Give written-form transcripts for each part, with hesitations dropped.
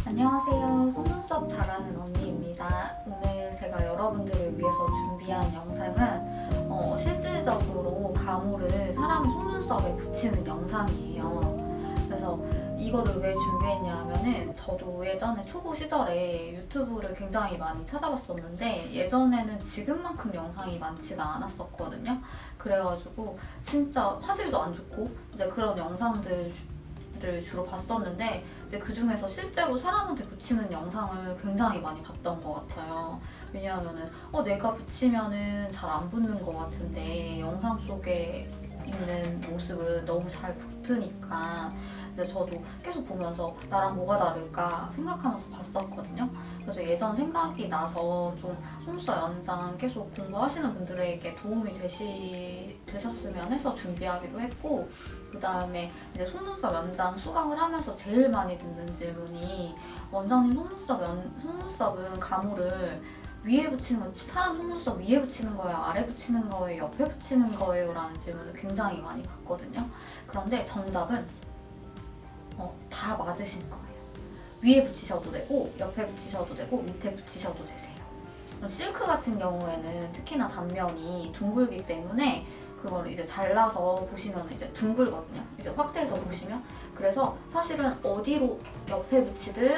안녕하세요. 속눈썹 잘하는 언니입니다. 오늘 제가 여러분들을 위해서 준비한 영상은 실질적으로 가모를 사람 속눈썹에 붙이는 영상이에요. 그래서 이거를 왜 준비했냐 하면은 저도 예전에 초보 시절에 유튜브를 굉장히 많이 찾아봤었는데 예전에는 지금만큼 영상이 많지가 않았었거든요. 그래가지고 진짜 화질도 안 좋고 이제 그런 영상들 를 주로 봤었는데 이제 그 중에서 실제로 사람한테 붙이는 영상을 굉장히 많이 봤던 것 같아요. 왜냐하면은 내가 붙이면은 잘 안 붙는 것 같은데 영상 속에 있는 모습은 너무 잘 붙으니까 이제 저도 계속 보면서 나랑 뭐가 다를까 생각하면서 봤었거든요. 그래서 예전 생각이 나서 좀 속눈썹 연장 계속 공부하시는 분들에게 도움이 되셨으면 해서 준비하기도 했고, 그 다음에 이제 속눈썹 연장 수강을 하면서 제일 많이 듣는 질문이 원장님 속눈썹은 가모를 위에 붙이는 건 사람 속눈썹 위에 붙이는 거예요? 아래 붙이는 거예요? 옆에 붙이는 거예요? 라는 질문을 굉장히 많이 받거든요. 그런데 정답은 다 맞으신 거예요. 위에 붙이셔도 되고 옆에 붙이셔도 되고 밑에 붙이셔도 되세요. 실크 같은 경우에는 특히나 단면이 둥글기 때문에 그걸 이제 잘라서 보시면 이제 둥글거든요. 이제 확대해서 보시면. 그래서 사실은 어디로 옆에 붙이든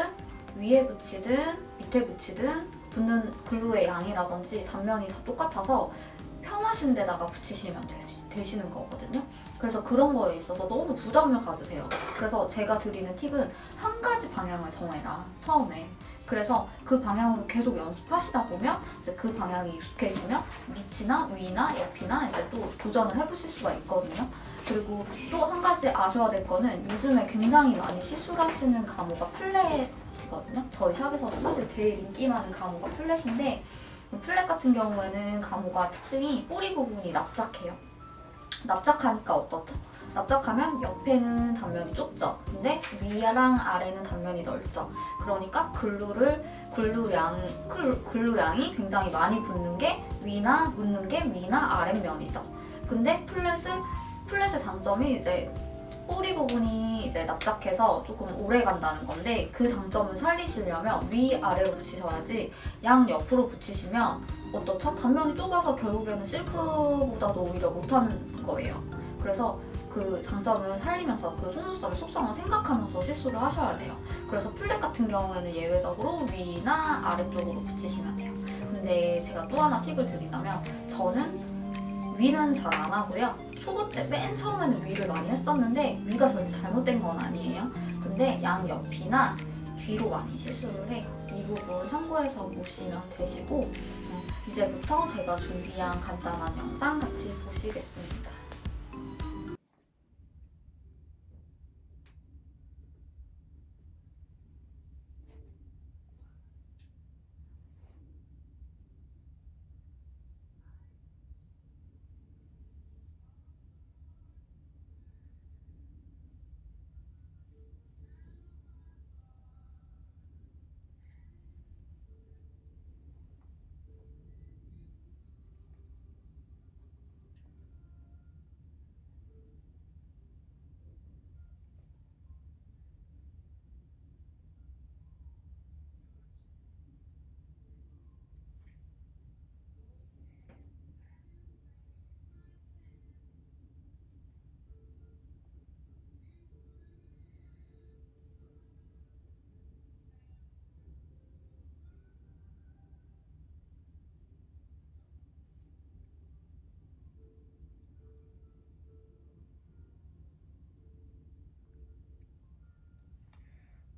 위에 붙이든 밑에 붙이든 붙는 글루의 양이라든지 단면이 다 똑같아서 편하신 데다가 붙이시면 되시는 거거든요. 그래서 그런 거에 있어서 너무 부담을 가지세요. 그래서 제가 드리는 팁은 한 가지 방향을 정해라, 처음에. 그래서 그 방향으로 계속 연습하시다 보면 이제 그 방향이 익숙해지면 밑이나 위나 옆이나 이제 또 도전을 해보실 수가 있거든요. 그리고 또 한 가지 아셔야 될 거는 요즘에 굉장히 많이 시술하시는 가모가 플랫이거든요. 저희 샵에서도 사실 제일 인기 많은 가모가 플랫인데 플랫 같은 경우에는 가모가 특징이 뿌리 부분이 납작해요. 납작하니까 어떻죠? 납작하면 옆에는 단면이 좁죠. 근데 위랑 아래는 단면이 넓죠. 그러니까 글루 양이 굉장히 많이 묻는 게 위나 아랫면이죠. 근데 플랫의 장점이 이제 뿌리 부분이 이제 납작해서 조금 오래 간다는 건데 그 장점을 살리시려면 위아래로 붙이셔야지 양 옆으로 붙이시면 어떻죠? 단면이 좁아서 결국에는 실크보다도 오히려 못한 거예요. 그래서 그 장점을 살리면서 그 속눈썹의 속성을 생각하면서 시술을 하셔야 돼요. 그래서 플랫 같은 경우에는 예외적으로 위나 아래쪽으로 붙이시면 돼요. 근데 제가 또 하나 팁을 드리자면 저는 위는 잘 안 하고요. 초보 때 맨 처음에는 위를 많이 했었는데 위가 절대 잘못된 건 아니에요. 근데 양 옆이나 뒤로 많이 시술을 해요. 이 부분 참고해서 보시면 되시고 이제부터 제가 준비한 간단한 영상 같이 보시겠습니다.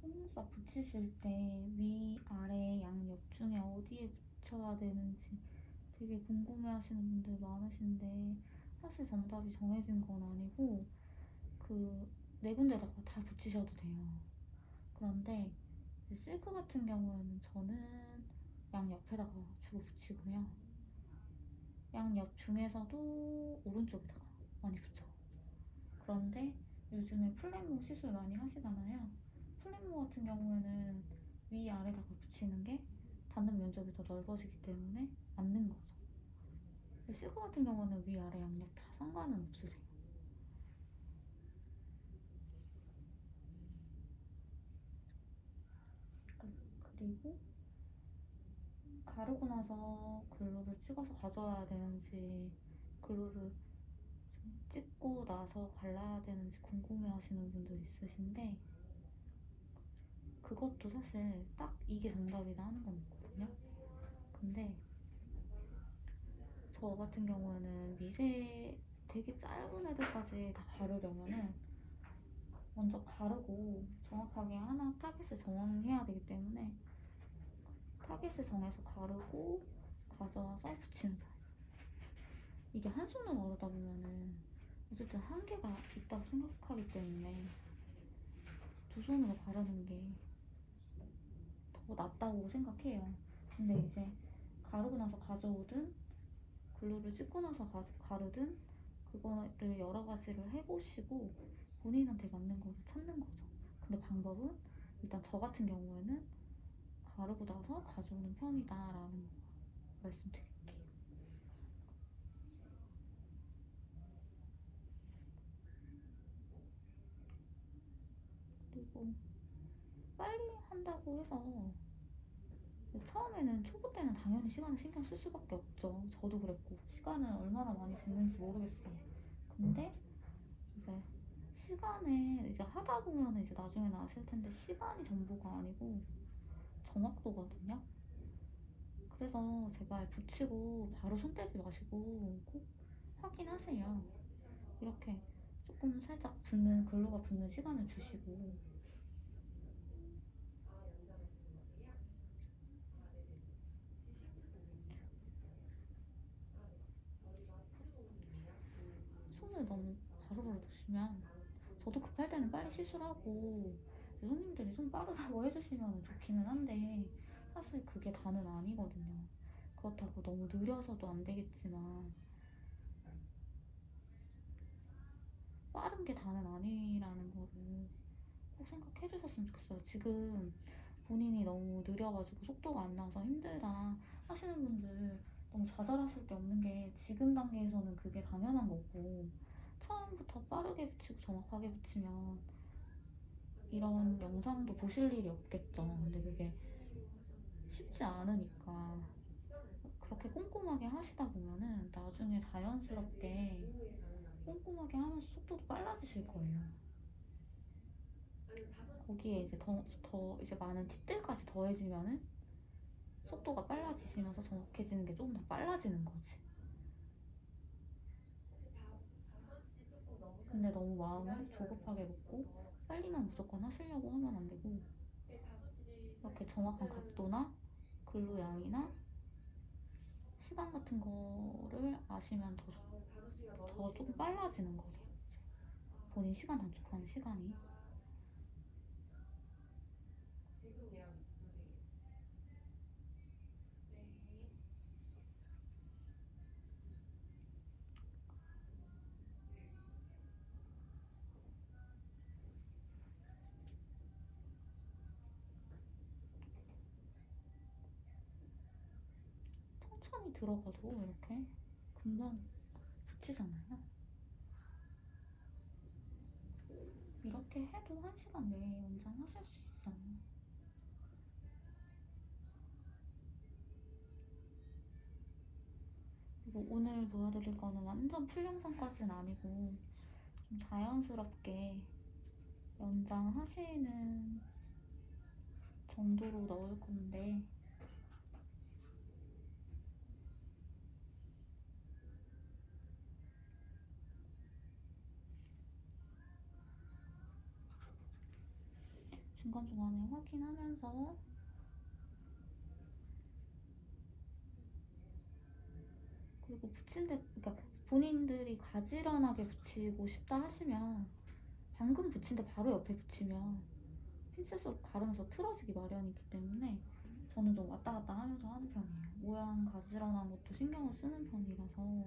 속눈썹 붙이실 때 위, 아래, 양, 옆 중에 어디에 붙여야 되는지 되게 궁금해하시는 분들 많으신데 사실 정답이 정해진 건 아니고 그 네 군데다가 다 붙이셔도 돼요. 그런데 실크 같은 경우에는 저는 양 옆에다가 주로 붙이고요. 양 옆 중에서도 오른쪽에다가 많이 붙여. 그런데 요즘에 플랫모 시술 많이 하시잖아요. 플랫모 같은 경우에는 위아래다가 붙이는 게 닿는 면적이 더 넓어지기 때문에 맞는 거죠. 실크 같은 경우는 위아래 양옆 다 상관은 없으세요. 그리고 가르고 나서 글루를 찍어서 가져와야 되는지, 글루를 찍고 나서 갈라야 되는지 궁금해 하시는 분들 있으신데, 그것도 사실 딱 이게 정답이다 하는 건 없거든요. 근데 저 같은 경우에는 미세 되게 짧은 애들까지 다 가르려면은 먼저 가르고 정확하게 하나 타겟을 정해야 되기 때문에 타겟을 정해서 가르고 가져와서 붙이는 거예요. 이게 한 손으로 가르다 보면은 어쨌든 한계가 있다고 생각하기 때문에 두 손으로 가르는 게 더 낫다고 생각해요. 근데 이제 가르고 나서 가져오든 글루를 찍고 나서 가르든 그거를 여러 가지를 해보시고 본인한테 맞는 거를 찾는 거죠. 근데 방법은 일단 저 같은 경우에는 가르고 나서 가져오는 편이다라는 거 말씀드릴게요. 그리고 빨리 한다고 해서 처음에는 초보 때는 당연히 시간을 신경 쓸 수밖에 없죠. 저도 그랬고 시간을 얼마나 많이 쟀는지 모르겠어요. 근데 이제 시간에 이제 하다 보면 이제 나중에는 아실 텐데 시간이 전부가 아니고 정확도거든요. 그래서 제발 붙이고 바로 손 떼지 마시고 꼭 확인하세요. 이렇게 조금 살짝 붙는 글루가 붙는 시간을 주시고 손을 너무 바로바로 놓으시면 저도 급할 때는 빨리 시술 하고 손님들이 좀 빠르다고 해주시면 좋기는 한데 사실 그게 다는 아니거든요. 그렇다고 너무 느려서도 안 되겠지만 빠른 게 다는 아니라는 거를 꼭 생각해 주셨으면 좋겠어요. 지금 본인이 너무 느려가지고 속도가 안 나와서 힘들다 하시는 분들 너무 좌절하실 게 없는 게 지금 단계에서는 그게 당연한 거고 처음부터 빠르게 붙이고 정확하게 붙이면 이런 영상도 보실 일이 없겠죠. 근데 그게 쉽지 않으니까 그렇게 꼼꼼하게 하시다 보면은 나중에 자연스럽게 꼼꼼하게 하면서 속도도 빨라지실 거예요. 거기에 이제 더 이제 많은 팁들까지 더해지면은 속도가 빨라지시면서 정확해지는 게 조금 더 빨라지는 거지. 근데 너무 마음을 조급하게 먹고 빨리만 무조건 하시려고 하면 안 되고 이렇게 정확한 각도나 글루 양이나 시간 같은 거를 아시면 더 조금 빨라지는 거죠. 본인 시간 단축하는 시간이. 천천히 들어가도 이렇게 금방 붙이잖아요. 이렇게 해도 1시간 내에 연장하실 수 있어요. 그리고 오늘 보여드릴 거는 완전 풀 영상까지는 아니고 좀 자연스럽게 연장하시는 정도로 넣을 건데 중간중간에 확인하면서 그리고 그러니까 본인들이 가지런하게 붙이고 싶다 하시면 방금 붙인 데 바로 옆에 붙이면 핀셋으로 가르면서 틀어지기 마련이기 때문에 저는 좀 왔다 갔다 하면서 하는 편이에요. 모양 가지런한 것도 신경을 쓰는 편이라서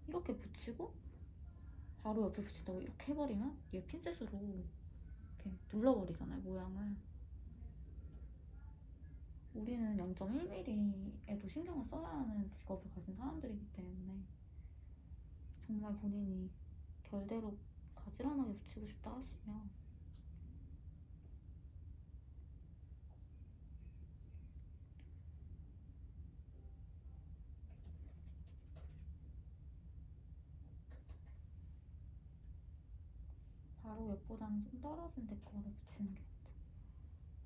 이렇게 붙이고 바로 옆에 붙인다고 이렇게 해버리면 얘 핀셋으로 이렇게 눌러버리잖아요, 모양을. 우리는 0.1mm에도 신경을 써야 하는 직업을 가진 사람들이기 때문에 정말 본인이 결대로 가지런하게 붙이고 싶다 하시면 웹보다는 좀 떨어진 데코를 붙이는 게 좋죠.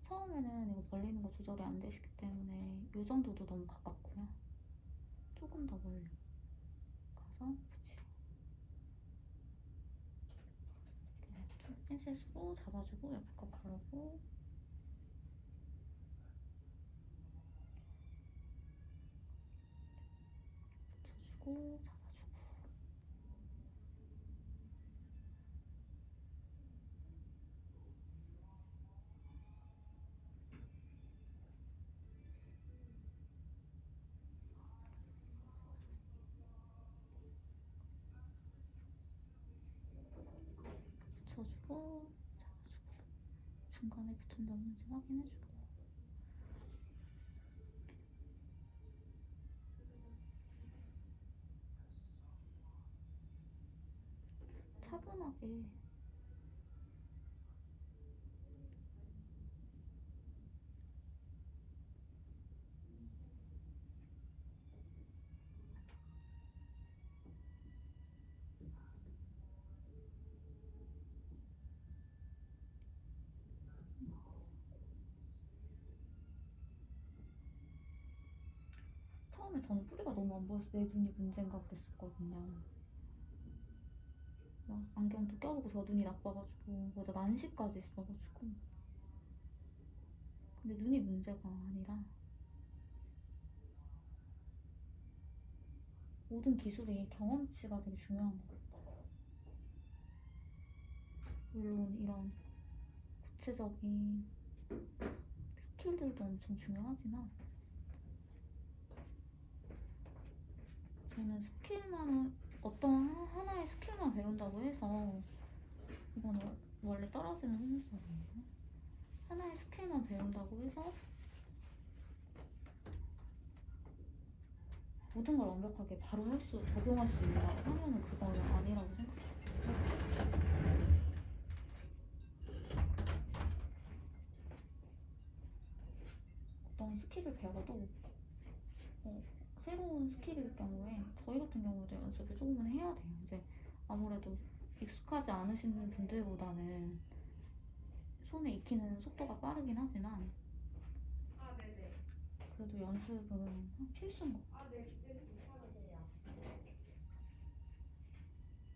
처음에는 이거 벌리는 거 조절이 안 되시기 때문에 이 정도도 너무 가깝고요. 조금 더 멀리 가서 붙이세요. 좀 핀셋으로 잡아주고 옆에 거 가르고 붙여주고 잡아주고. 붙여주고 잡아주고 중간에 붙은 데 없는지 확인해주고. 차분하게 처음에 저는 뿌리가 너무 안 보여서 내 눈이 문제인가 그랬었거든요. 막 안경도 껴보고 저 눈이 나빠가지고 거기다 난시까지 있어가지고. 근데 눈이 문제가 아니라 모든 기술이 경험치가 되게 중요한 것 같아요. 물론 이런 구체적인 스킬들도 엄청 중요하지만 저는 스킬만은 어떤 하나의 스킬만 배운다고 해서 이건 원래 떨어지는 속눈썹이에요. 하나의 스킬만 배운다고 해서 모든 걸 완벽하게 바로 적용할 수 있다 하면은 그거는 아니라고 생각해요. 어떤 스킬을 배워도 새로운 스킬일 경우에 저희 같은 경우도 연습을 조금은 해야 돼요. 이제 아무래도 익숙하지 않으신 분들보다는 손에 익히는 속도가 빠르긴 하지만 그래도 연습은 필수인 것 같아요.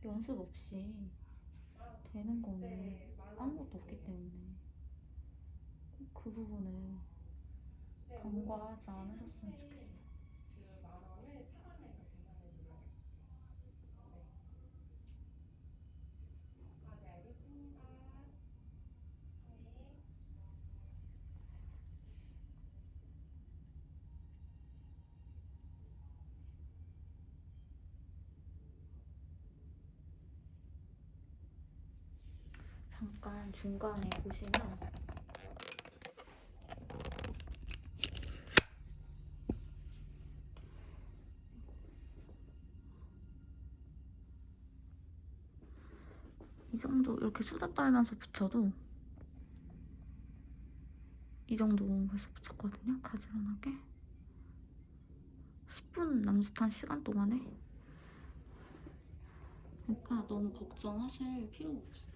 연습 없이 되는 거는 아무것도 없기 때문에 꼭 그 부분을 간과하지 않으셨으면 좋겠어요. 잠깐 중간에 보시면 이 정도 이렇게 수다 떨면서 붙여도 이 정도 벌써 붙였거든요. 가지런하게 10분 남짓한 시간 동안에. 그러니까 너무 걱정하실 필요가 없어요.